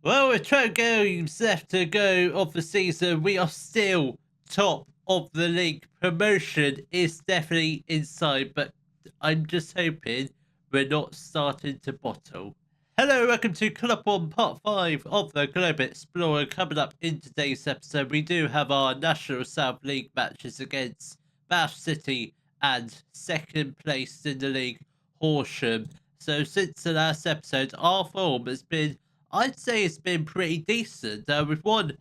Well, with 12 games left to go of the season, we are still top of the league. Promotion is definitely inside, but I'm just hoping we're not starting to bottle. Hello, welcome to Club One Part 5 of the Globe Explorer. Coming up in today's episode, we do have our National South League matches against Bath City and second place in the league, Horsham. So since the last episode, our form has been, I'd say it's been pretty decent. We've won,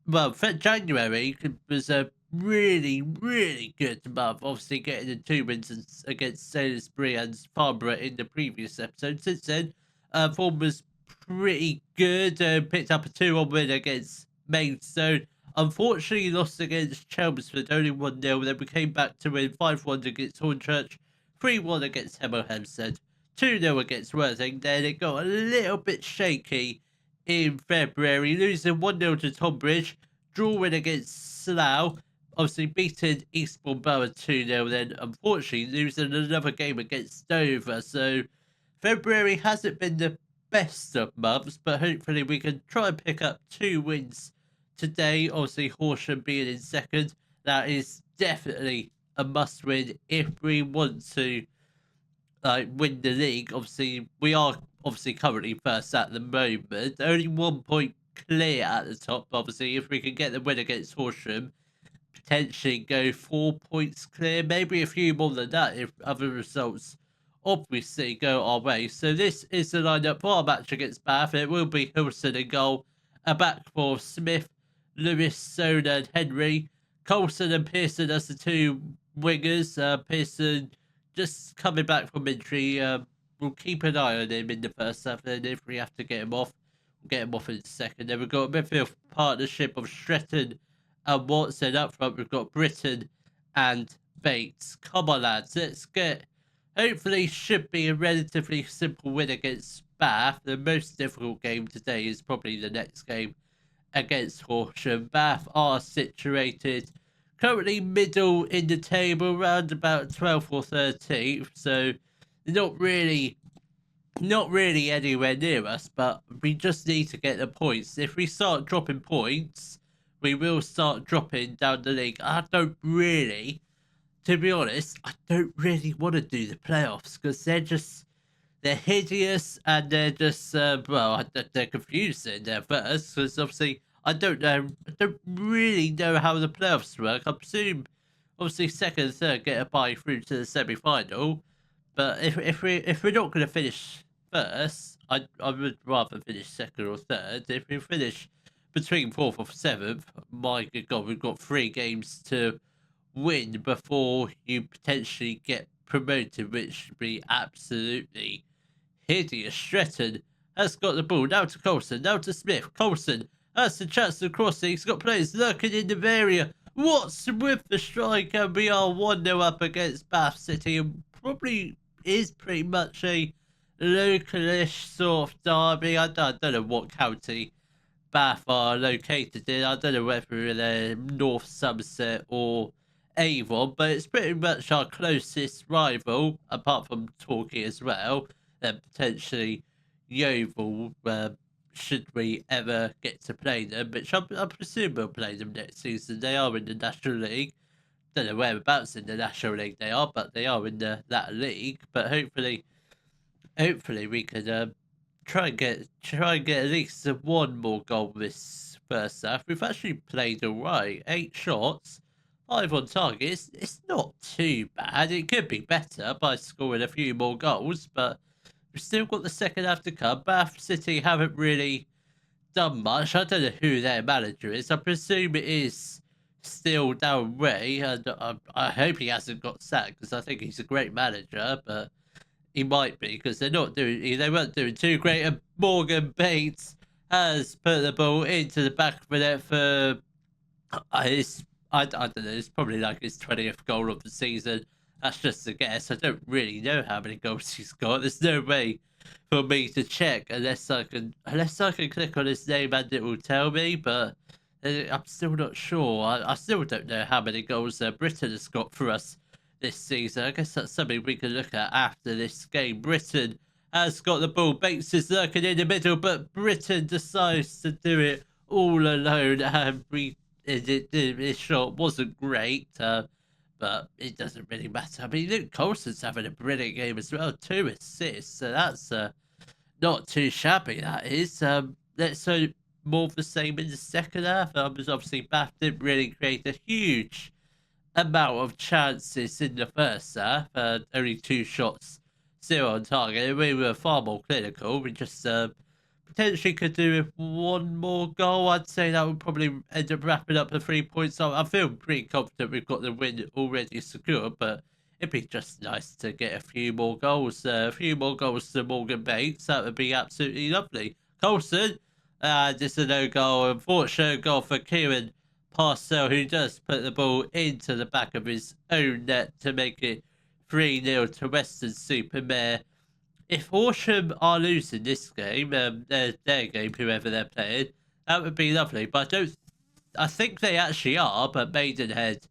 well, for January was a really good month. Obviously, getting the 2 wins against Salisbury and Farnborough in the previous episode. Since then, form was pretty good. Picked up a 2-1 win against Maidstone. Unfortunately, lost against Chelmsford, only 1-0. Then we came back to win 5-1 against Hornchurch, 3-1 against Hemel Hempstead, 2-0 against Worthing. Then it got a little bit shaky in February, losing 1-0 to Tonbridge, drawing against Slough, obviously beating Eastbourne Borough 2-0, then unfortunately losing another game against Dover. So February hasn't been the best of months, but hopefully we can try and pick up 2 wins today. Obviously, Horsham being in second, that is definitely a must win if we want to win the league. Obviously, we are currently first at the moment, only 1 point clear at the top. Obviously, if we can get the win against Horsham, potentially go 4 points clear, maybe a few more than that if other results obviously go our way. So this is the lineup for our match against Bath. It will be Hilson in goal, a back for Smith, Lewis, Sona and Henry, Colson and Pearson as the 2 wingers. Pearson just coming back from injury. We'll keep an eye on him in the first half, and if we have to get him off, we'll get him off in the second. Then we've got a midfield partnership of Stretton and Watson. Up front, we've got Britton and Bates. Come on, lads, let's get... Hopefully, should be a relatively simple win against Bath. The most difficult game today is probably the next game against Horsham. Bath are situated currently middle in the table, around about 12th or 13th. So not really anywhere near us, but we just need to get the points. If we start dropping points, we will start dropping down the league. To be honest, I don't really want to do the playoffs because they're hideous and they're just, they're confusing at first because obviously I don't really know how the playoffs work. I presume obviously second and third get a bye through to the semi-final, but if we're not going to finish first, I would rather finish second or third. If we finish between 4th or 7th, my good God, we've got 3 games to win before you potentially get promoted, which would be absolutely hideous. Stretton has got the ball, now to Colson, now to Smith. Colson has the chance to cross it. He's got players lurking in the area. Watson with the strike, and we are 1-0 up against Bath City, and probably is pretty much a localish sort of derby. I don't know what county Bath are located in. I don't know whether they're North Somerset or Avon, but it's pretty much our closest rival, apart from Torquay as well, and potentially Yeovil, should we ever get to play them, which I presume we'll play them next season. They are in the National League. Don't know whereabouts in the National League they are, but they are in that league. But hopefully we can try and get at least 1 more goal this first half. We've actually played all right. 8 shots, 5 on target. It's not too bad. It could be better by scoring a few more goals, but we've still got the second half to come. Bath City haven't really done much. I don't know who their manager is. I presume it is still Darren Ray, and I hope he hasn't got sacked because I think he's a great manager, but he might be because they weren't doing too great. And Morgan Bates has put the ball into the back of the net for I don't know, it's probably like his 20th goal of the season. That's just a guess. I don't really know how many goals he's got. There's no way for me to check unless I can click on his name and it will tell me, but I'm still not sure. I still don't know how many goals Britain has got for us this season. I guess that's something we can look at after this game. Britain has got the ball. Bates is lurking in the middle, but Britain decides to do it all alone. And his shot wasn't great, but it doesn't really matter. I mean, Luke Colson's having a brilliant game as well. 2 assists, so that's not too shabby, that is. Let's hope more of the same in the second half. Because obviously Bath didn't really create a huge amount of chances in the first half. Only 2 shots, 0 on target. We were far more clinical. We just potentially could do with one more goal. I'd say that would probably end up wrapping up the 3 points. I feel pretty confident we've got the win already secured, but it'd be just nice to get a few more goals. A few more goals to Morgan Bates. That would be absolutely lovely. Colson, this is a no goal. Unfortunate goal for Kieran Parcell, who does put the ball into the back of his own net to make it 3-0 to Weston-Super-Mare. If Horsham are losing this game, their game, whoever they're playing, that would be lovely. But I think they actually are, but Maidenhead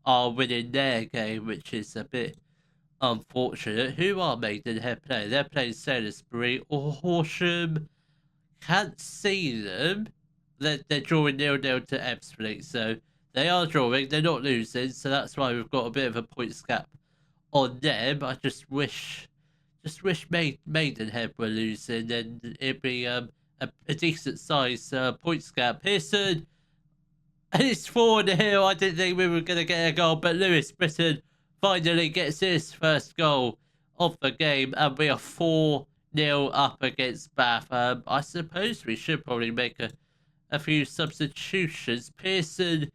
are winning their game, which is a bit unfortunate. Who are Maidenhead playing? They're playing Salisbury or Horsham. Can't see them. They're drawing 0-0 to Ebbsfleet, so they are drawing. They're not losing, so that's why we've got a bit of a points gap on them. I just wish Maidenhead were losing, and it'd be a decent size points gap. Pearson, and it's 4-0. I didn't think we were going to get a goal, but Lewis Britton finally gets his first goal of the game, and we are 4-0 up against Bath. I suppose we should probably make a few substitutions. Pearson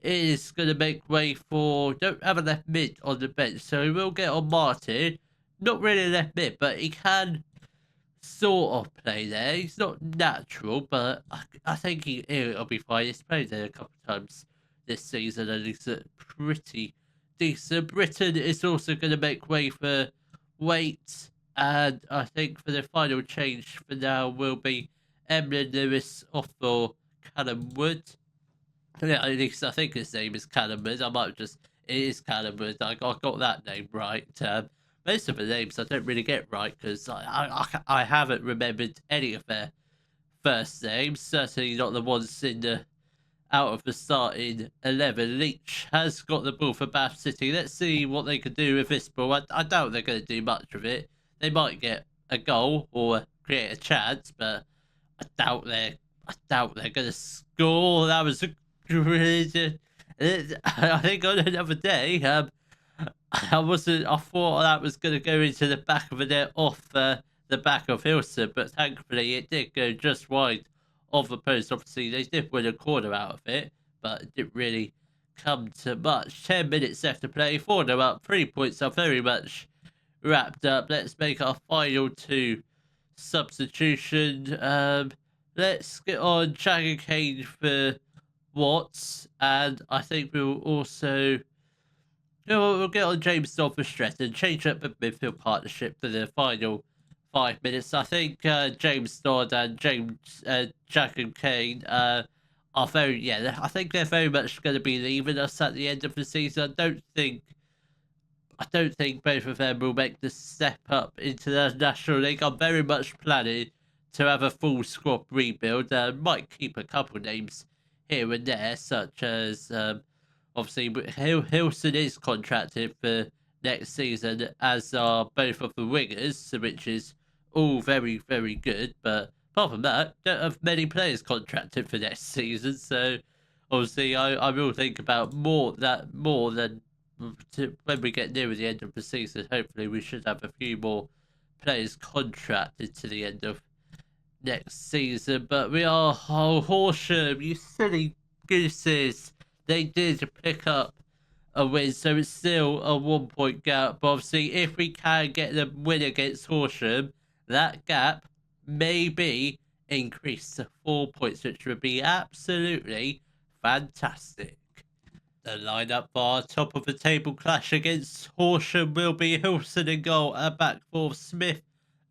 is going to make way for... Don't have a left mid on the bench, so he will get on Martin. Not really left mid, but he can sort of play there. He's not natural, but I think he'll be fine. He's played there a couple of times this season, and he's pretty decent. Britain is also going to make way for Waite, and I think for the final change for now will be Emlyn Lewis off for Callum Wood. Yeah, at least I think his name is Callum Wood. I might have just... It is Callum Wood. I got that name right. Most of the names I don't really get right because I haven't remembered any of their first names. Certainly not the ones in the out of the starting 11. Leach has got the ball for Bath City. Let's see what they can do with this ball. I doubt they're going to do much of it. They might get a goal or create a chance, but I doubt they're going to score. That was a I think on another day, I thought that was going to go into the back of the net off the back of Hilson, but thankfully it did go just wide of the post. Obviously, they did win a corner out of it, but it didn't really come to much. 10 minutes left to play. 4-0 up. 3 points are very much wrapped up. Let's make our final 2 substitution. Let's get on Jack and Kane for Watts, and I think we'll also... we'll get on James Dodd for Stretton, change up the midfield partnership for the final 5 minutes. I think James Dodd and Jack and Kane are very... I think they're very much going to be leaving us at the end of the season. I don't think both of them will make the step up into the National League. I'm very much planning to have a full squad rebuild. Might keep a couple names here and there, such as... obviously, Hilson is contracted for next season, as are both of the wingers, which is all very, very good. But apart from that, don't have many players contracted for next season. So obviously, I will think about more than when we get near the end of the season. Hopefully, we should have a few more players contracted to the end of next season. But we are Horsham, you silly gooses. They did pick up a win, so it's still a 1 point gap. But obviously, if we can get the win against Horsham, that gap may be increased to 4 points, which would be absolutely fantastic. The lineup for our top of the table clash against Horsham will be Hilson in goal, at back four Smith,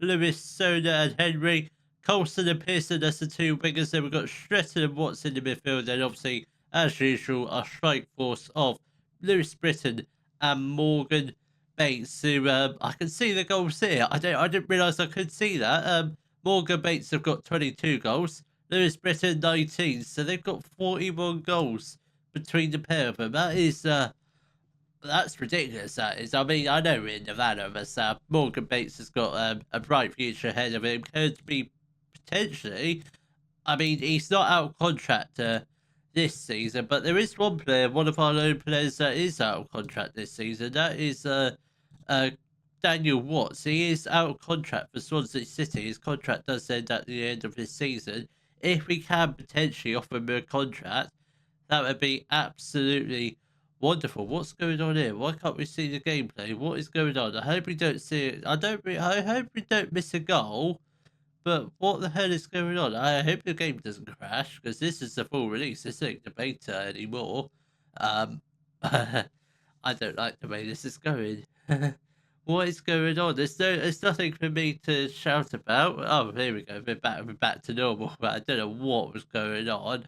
Lewis, Sona, and Henry. Colson and Pearson as the 2 wingers. Then we've got Stretton and Watts in the midfield, and obviously, as usual, our strike force of Lewis Britton and Morgan Bates, who I can see the goals here. I didn't realise I could see that. Morgan Bates have got 22 goals. Lewis Britton 19, so they've got 41 goals between the pair of them. That's ridiculous. That is. I mean, I know in Nevada, but Morgan Bates has got a bright future ahead of him. Could be potentially. I mean, he's not out of contract this season, but there is one player, one of our own players, that is out of contract this season. That is uh, Daniel Watts. He is out of contract for Swansea City. His contract does end at the end of this season. If we can potentially offer him a contract, that would be absolutely wonderful. What's going on here? Why can't we see the gameplay? What is going on? I hope we don't see it. I hope we don't miss a goal. But what the hell is going on? I hope the game doesn't crash, because this is the full release. This ain't the beta anymore. Um, I don't like the way this is going. What is going on? There's nothing for me to shout about. Oh, here we go. We're back to normal. But I don't know what was going on.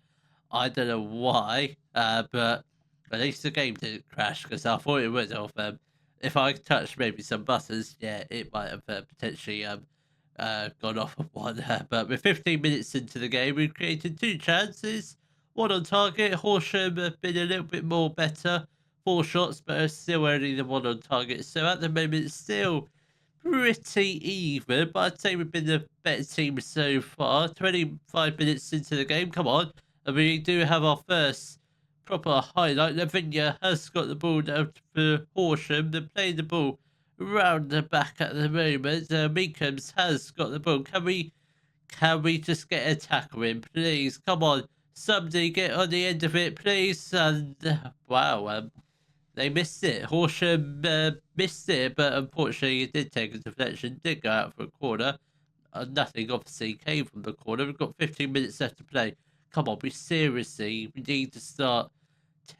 I don't know why. But at least the game didn't crash, because I thought it would have. If I touched maybe some buttons, yeah, it might have potentially gone off of one. But we're 15 minutes into the game. We've created 2 chances. One on target. Horsham have been a little bit more better. 4 shots, but still only the 1 on target. So at the moment, it's still pretty even. But I'd say we've been the better team so far. 25 minutes into the game. Come on. And we do have our first proper highlight. Lavinia has got the ball down for Horsham. They're playing the ball round the back at the moment. Meekums has got the ball. Can we just get a tackle in, please? Come on, somebody get on the end of it, please. And wow, they missed it. Horsham missed it, but unfortunately it did take a deflection, did go out for a corner. Nothing obviously came from the corner. We've got 15 minutes left to play. Come on, we need to start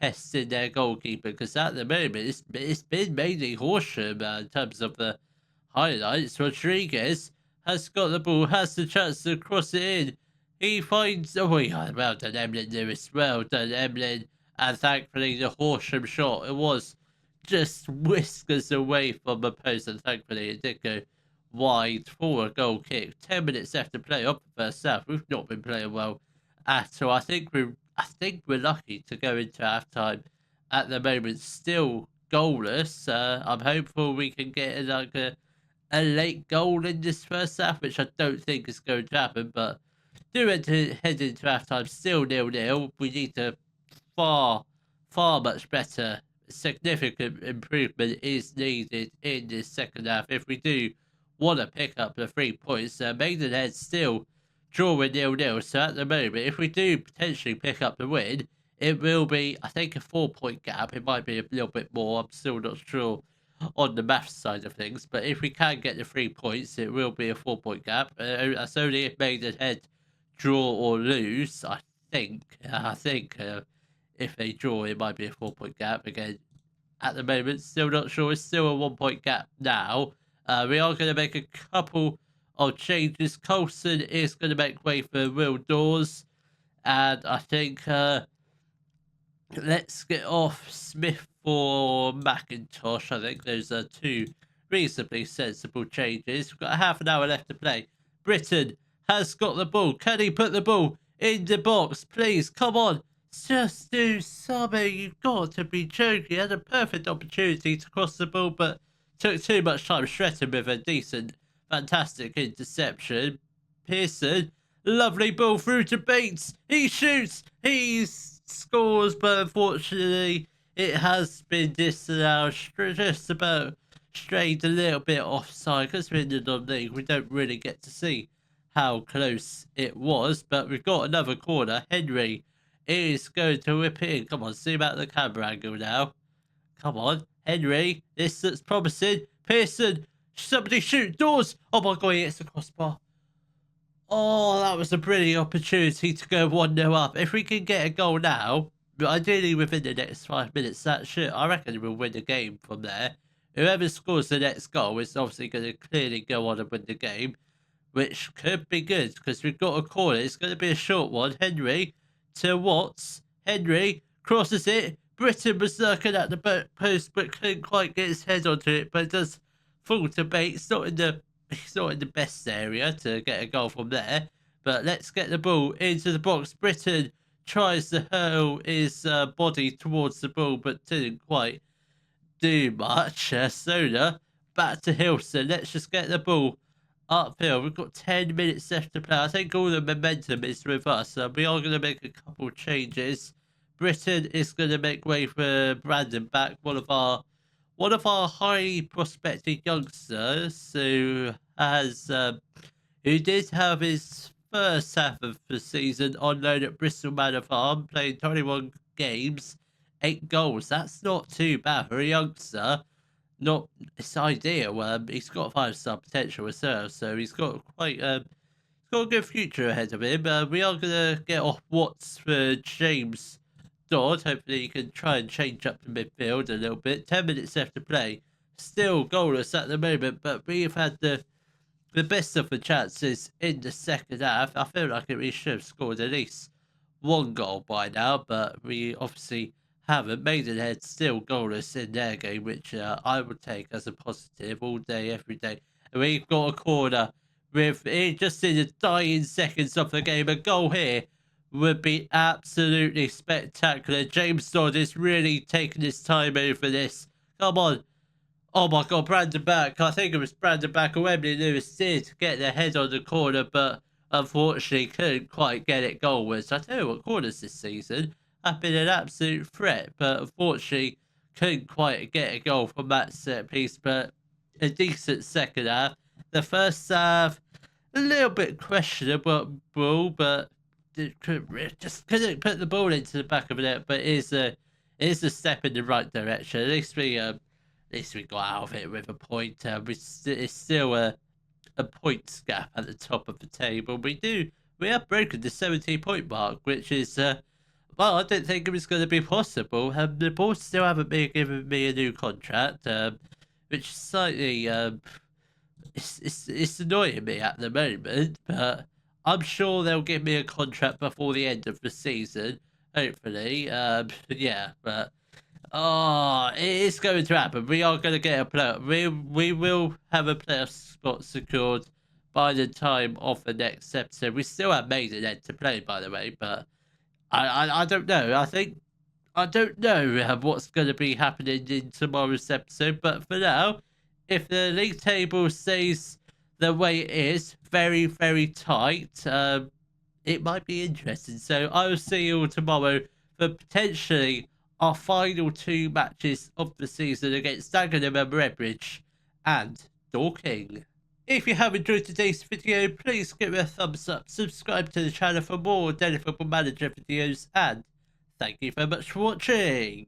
testing their goalkeeper, because at the moment it's been mainly Horsham in terms of the highlights. Rodriguez has got the ball, has the chance to cross it in. He finds well done, Emlyn Lewis. Well done, Emlyn. And thankfully the Horsham shot, it was just whiskers away from the post, and thankfully it did go wide for a goal kick. 10 minutes left to play of the first half. We've not been playing well at all. I think we're lucky to go into halftime at the moment still goalless. I'm hopeful we can get like a late goal in this first half, which I don't think is going to happen. But do head into halftime still 0-0. We need to far much better. Significant improvement is needed in this second half if we do want to pick up the 3 points. Maidenhead still drawing 0-0. So at the moment, if we do potentially pick up the win, it will be, I think, a 4-point gap. It might be a little bit more. I'm still not sure on the maths side of things. But if we can get the 3 points, it will be a 4-point gap. That's only if Maidenhead draw or lose. I think if they draw, it might be a 4-point gap. Again, at the moment, still not sure. It's still a 1-point gap now. We are going to make a couple of changes. Coulson is going to make way for Will Dawes. And I think let's get off Smith for McIntosh. I think those are 2 reasonably sensible changes. We've got a half an hour left to play. Britain has got the ball. Can he put the ball in the box? Please, come on. Just do something. You've got to be joking. He had a perfect opportunity to cross the ball, but took too much time. Stretton with a decent, fantastic interception. Pearson, lovely ball through to Bates. He shoots. He scores, but unfortunately it has been disallowed. Just about strayed a little bit offside, because we're in the non-league. We don't really get to see how close it was, but we've got another corner. Henry is going to whip in. Come on, zoom out the camera angle now. Come on, Henry. This looks promising. Pearson, somebody shoot. Dawes. Oh my God, he hits the crossbar. Oh, that was a brilliant opportunity to go 1-0 up. If we can get a goal now, ideally within the next 5 minutes, I reckon we'll win the game from there. Whoever scores the next goal is obviously going to clearly go on and win the game, which could be good, because we've got a corner. It's going to be a short one. Henry to Watts. Henry crosses it. Britain was lurking at the post, but couldn't quite get his head onto it. But it does fall to bait. It's not in the best area to get a goal from there. But let's get the ball into the box. Britain tries to hurl his body towards the ball, but didn't quite do much. Soda back to Hilson. Let's just get the ball uphill. We've got 10 minutes left to play. I think all the momentum is with us. We are going to make a couple changes. Britain is going to make way for Brandon back, one of our highly prospected youngsters who did have his first half of the season on loan at Bristol Manor Farm, playing 21 games, 8 goals. That's not too bad for a youngster. Not it's ideal. He's got 5-star potential reserve, so he's got a good future ahead of him. We are gonna get off Watts for James Dodd. Hopefully, he can try and change up the midfield a little bit. 10 minutes left to play. Still goalless at the moment, but we've had the best of the chances in the second half. I feel like we should have scored at least 1 goal by now, but we obviously haven't. Maidenhead still goalless in their game, which I would take as a positive all day, every day. And we've got a corner with just in the dying seconds of the game. A goal here would be absolutely spectacular. James Dodd is really taking his time over this. Come on. Oh my God, Brandon back. I think it was Brandon back or Emily Lewis did get their head on the corner, but unfortunately couldn't quite get it goalwards. I tell you what, corners this season have been an absolute threat, but unfortunately couldn't quite get a goal from that set piece. But a decent second half. The first half, a little bit questionable, but just couldn't put the ball into the back of the net. But it is a step in the right direction. At least we got out of it with a point. It's still a points gap at the top of the table. We have broken the 70-point mark, which is I didn't think it was going to be possible. The board still haven't been giving me a new contract, which is slightly it's annoying me at the moment. But I'm sure they'll give me a contract before the end of the season, hopefully. Yeah, but it is going to happen. We are going to get a playoff. We will have a playoff spot secured by the time of the next episode. We still have Maidenhead to play, by the way, but I don't know. I don't know what's going to be happening in tomorrow's episode. But for now, if the league table stays the way it is, very, very tight, it might be interesting. So I will see you all tomorrow for potentially our final 2 matches of the season against Dagenham and Redbridge and Dorking. If you have enjoyed today's video, please give it a thumbs up, subscribe to the channel for more Daily Football Manager videos, and thank you very much for watching.